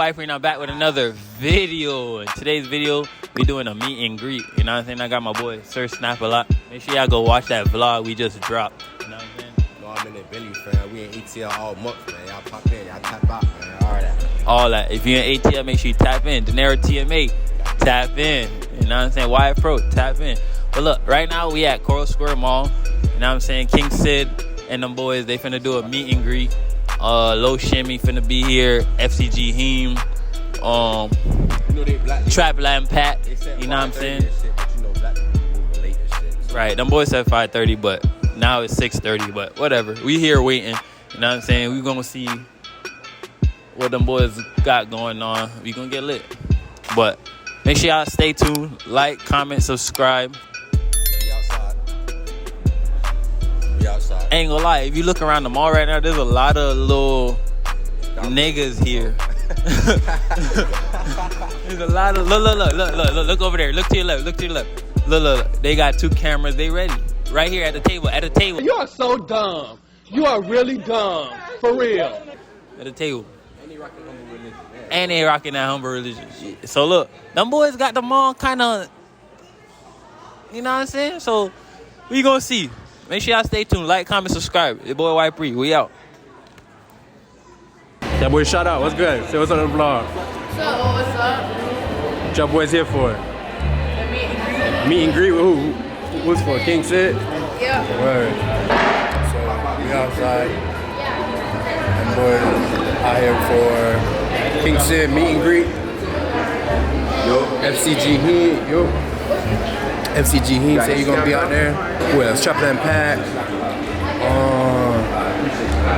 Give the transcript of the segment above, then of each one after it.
boy Pree, and I'm back with another video. In today's video, we doing a meet and greet. You know what I'm saying? I got my boy Sir Snap a lot. Make sure y'all go watch that vlog we just dropped. You know what I'm saying? No, I'm in that Bentley, fam. We in ATL all month, man. Y'all pop in, y'all tap out, man. All that. All that. If you're in ATL, make sure you tap in. Dinero TMA, tap in. You know what I'm saying? Wyatt Pro, tap in. But look, right now we at Coral Square Mall. You know what I'm saying? King Sid and them boys, they finna do a meet and greet. Lil Shimmy finna be here. FCG Heem. You know they black. Trap Lamb Pat. You know what I'm saying? Shit, but you know black people moving late and shit. So. Right. Them boys said 5:30, but now it's 6:30. But whatever. We here waiting. You know what I'm saying? We gonna see what them boys got going on. We gonna get lit. But make sure y'all stay tuned. Like, comment, subscribe. Outside. Ain't gonna lie, if you look around the mall right now, there's a lot of little niggas here. There's a lot of look over there. Look to your left. Look. They got 2 cameras. They ready right here at the table. You are so dumb. You are really dumb. For real. At the table. And they rocking that humble religion. So look, them boys got them all kind of. You know what I'm saying? So we gonna see. Make sure y'all stay tuned. Like, comment, subscribe. Your boy Wyatt Pree. We out. That boy, shout out. What's good? Say what's on the vlog. What's up? What y'all boys here for? The meet and greet. Meet and greet with who? Who's for? King Sid? Yeah. Word. So we outside. Them boys out here for King Sid meet and greet. Yo, FCG Heem. Yo. FCG Heem say you gonna be out there. Who else? Trap and Pat.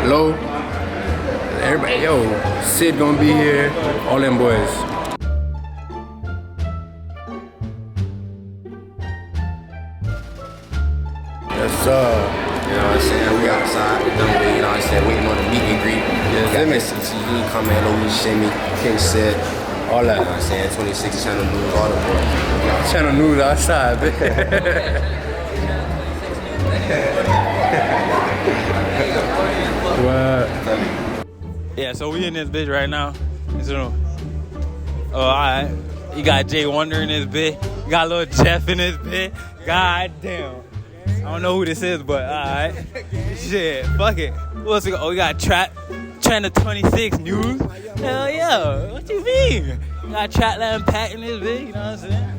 Low. Everybody, yo, Sid gonna be here. All them boys. Yes, sir. You know what I'm saying? We outside, you know what I'm saying? Waiting on the meet and greet. Yeah, Got SMURK coming, Lil Shimmy, King Sid, all that. You know what I'm saying? 26 Channel News, all the boys. Channel News outside, What? Yeah, so we in this bitch right now. So, alright. You got Jay Wonder in this bitch. You got Lil Jeph in this bitch. God damn. I don't know who this is, but alright. Shit, fuck it. Who else we got? Oh, we got Channel 26 News. Hell yeah. What you mean? You got Trap Lamb Pat in this bitch. You know what I'm saying?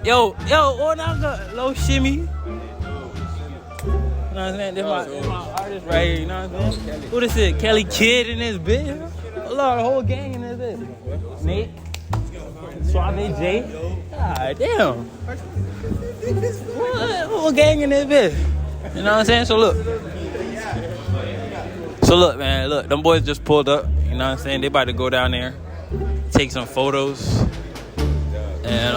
Yo, what I got? Lil Shimmy. You know what I'm saying? This my artist right here, you know what I'm saying? Who this is? Kelly Kid in this bitch. A lot of whole gang in this bitch. Nick. Suave J. God damn. Whole gang in this bitch. You know what I'm saying? So look, man, look, them boys just pulled up. You know what I'm saying? They about to go down there, take some photos. And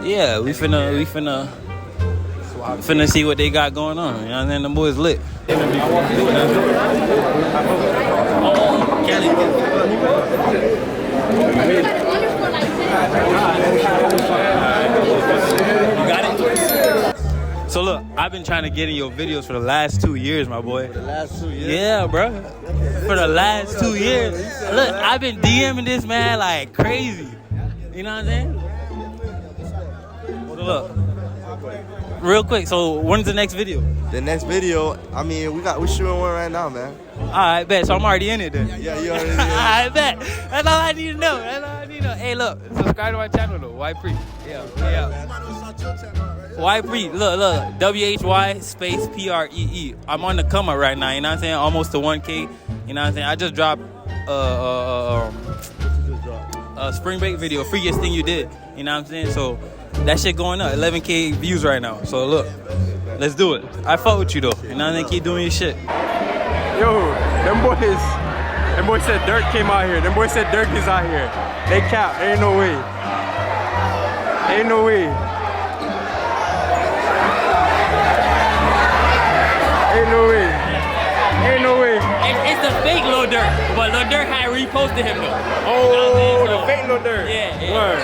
yeah, we finna see what they got going on. You know what I'm saying? Them boys lit. You got it? So look, I've been trying to get in your videos for the last 2 years, my boy. For the last 2 years? Yeah, bro. For the last 2 years. Look, I've been DMing this man like crazy. You know what I'm saying? Look. Real quick, so when's the next video? The next video, I mean, we shooting one right now, man. Alright, bet. So I'm already in it then. Yeah, you already. I bet. That's all I need to know. Hey, look, subscribe to my channel though, Wyatt Pree. Yeah. Wyatt Pree, look, WHY space PREE. I'm on the come up right now. You know what I'm saying? Almost to 1K. You know what I'm saying? I just dropped a spring break video, freakiest thing you did. You know what I'm saying? So that shit going up, 11K views right now. So look, let's do it. I fuck with you though. You know what I'm saying? Keep doing your shit. Yo, them boys said Durk came out here. Them boys said Durk is out here. They cap. Ain't no way. Ain't no way. Ain't no way. Ain't no way. It's the fake Lil Durk, but Lil Durk had reposted him though. Oh, the fake Lil Durk. Yeah. Word.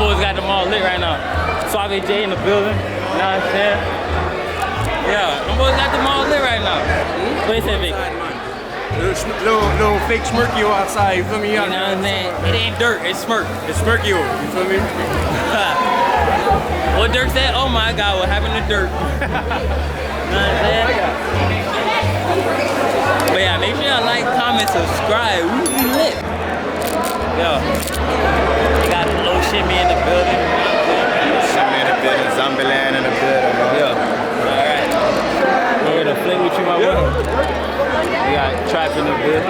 boys got them all lit right now. Suave J in the building. You know what I'm saying? Yeah, them boys got them all lit right now. What you say, Vic? Little fake SMURK outside, you feel me? You know what I'm saying? It ain't Durk, it's SMURK. It's SMURK, you feel me? What Durk said? Oh my God, what happened to Durk? You know what I'm saying? But yeah, make sure y'all like, comment, subscribe. We lit. Yo, we got Lil Shimmy in the building. Shimmy in the building, Zombieland in the building, bro. Yo, all right. We're gonna fling with you, my boy. We got Trap in the building.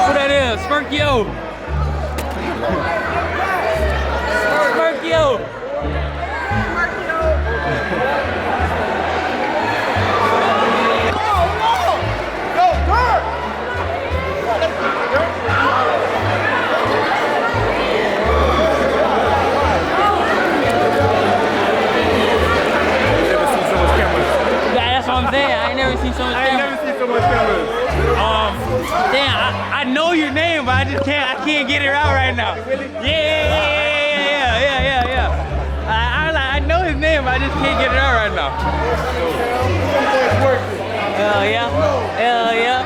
Who that is? SMURK yo. SMURK yo. Damn, I know your name, but I can't get it out right now. Yeah. I know his name, but I just can't get it out right now. Hell yeah.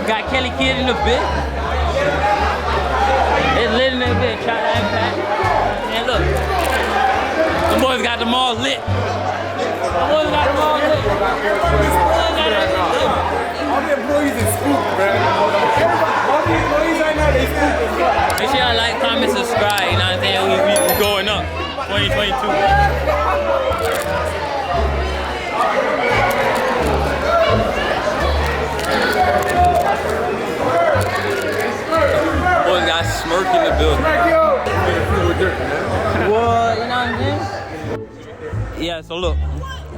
Got Kelly Kid in the bit. It's lit in the bit. Try to impact. And look, the boys got them all lit. All the employees is spooked, man. All the employees right now, they spooked. Make sure y'all like, comment, subscribe. You know what I'm saying? We going up. 2022. Boys got SMURK in the building. What? You know what I'm saying? Yeah, so look.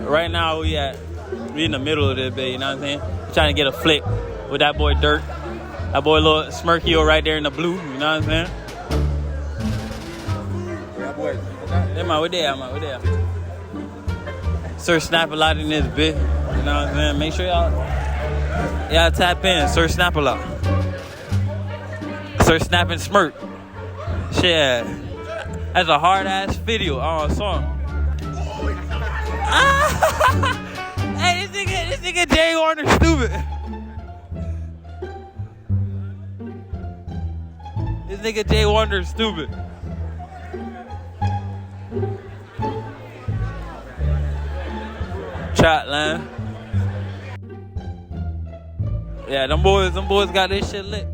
Right now we in the middle of this bit, you know what I'm saying? Trying to get a flick with that boy Durk. That boy little SMURK right there in the blue, you know what I'm saying? We're there. Sir Snap a lot in this bit, you know what I'm saying? Make sure y'all tap in, Sir Snap a lot. Sir Snap and SMURK. Shit, that's a hard ass video on a song. Hey, this nigga Jay Warner stupid. This nigga Jay Warner stupid. Chat line. Yeah, them boys got this shit lit.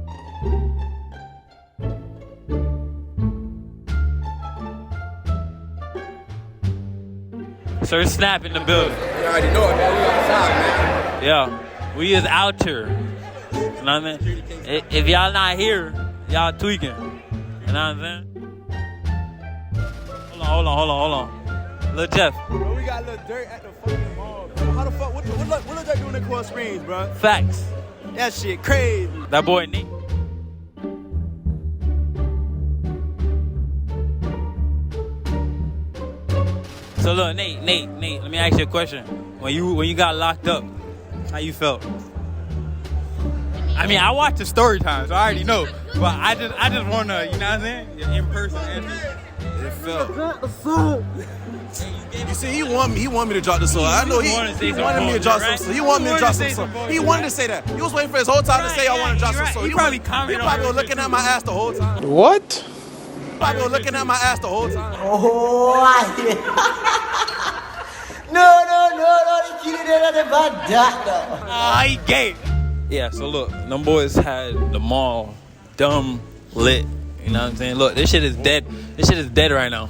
Sir Snap in the building. You already know it, man. We outside, man. Yeah, we is out here. You know what I mean? If y'all not here, y'all tweaking. You know what I'm saying? Hold on. Lil Jeph. Bro, we got Lil Durk at the fucking mall, bro. How the fuck? What Lil Durk doing in Coral Springs, bro? Facts. That shit crazy. That boy Nate. So look, Nate, let me ask you a question. When you got locked up, how you felt? I mean, I watched the story time, so I already know. But I just wanna, you know what I'm saying? In person answer. It felt. You see, he want me to drop the song. I know he wanted me to drop some song. He wanted me to drop some song. He wanted to say that. He was waiting for his whole time to say I want to drop some song. He probably commented on it. He probably was looking at my ass the whole time. What? He probably was looking at my ass the whole time. Oh, no, they killed it about that though. Ah, he gay. Yeah, so look, them boys had the mall dumb lit. You know what I'm saying? Look, this shit is dead. This shit is dead right now.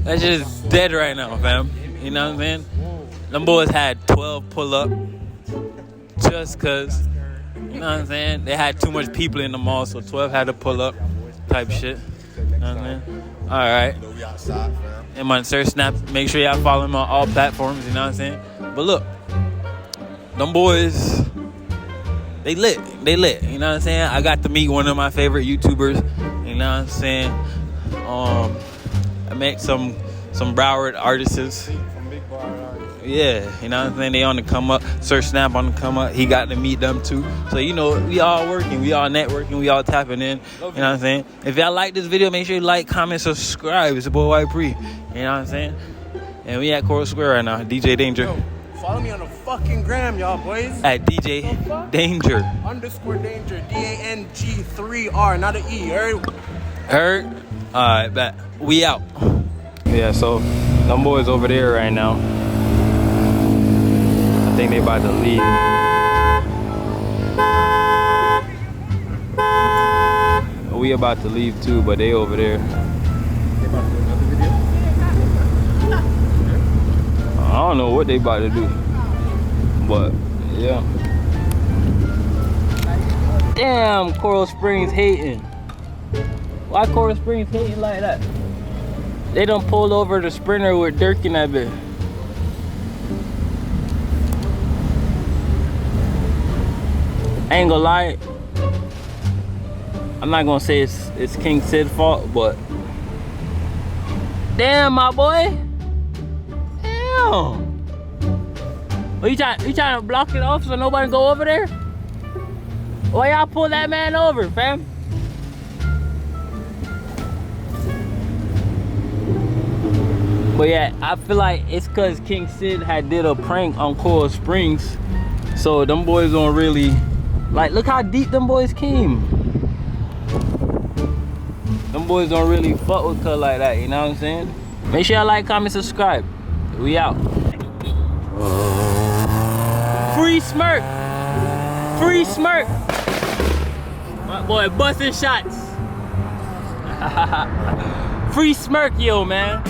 That shit is dead right now, fam. You know what I'm saying? Them boys had 12 pull up just cause, you know what I'm saying? They had too much people in the mall, so 12 had to pull up type shit. You know what I'm saying? All right. We outside, fam. And my Sir Snap, make sure y'all follow him on all platforms, you know what I'm saying? But look, them boys, they lit, you know what I'm saying? I got to meet one of my favorite YouTubers, you know what I'm saying? met some Broward artists. Some big bar artists. Yeah, you know what I'm saying? They on the come up. Sir Snap on the come up. He got to meet them too. So, you know, we all working. We all networking. We all tapping in. You know what I'm saying? If y'all like this video, make sure you like, comment, subscribe. It's your boy White Pree. You know what I'm saying? And we at Coral Square right now. DJ Danger. Yo, follow me on the fucking gram, y'all boys. At DJ Danger. _Danger. DANG3R, not an E. Heard? Alright, bet. We out. Yeah, so them boys over there right now. I think they about to leave. We about to leave too, but they over there. I don't know what they about to do, but yeah. Damn, Coral Springs hating. Why Coral Springs hating like that? They done pulled over the Sprinter with Durk in that bit. I ain't gonna lie. I'm not gonna say it's King Sid's fault, but damn, my boy. Damn. Well, you trying to block it off so nobody go over there? Why y'all pull that man over, fam? But yeah, I feel like it's cause King Sid had did a prank on Coral Springs. So them boys don't really, like, look how deep them boys came. Them boys don't really fuck with her like that, you know what I'm saying? Make sure y'all like, comment, subscribe. We out. Free SMURK. Free SMURK. My boy busting shots. Free SMURK, yo, man.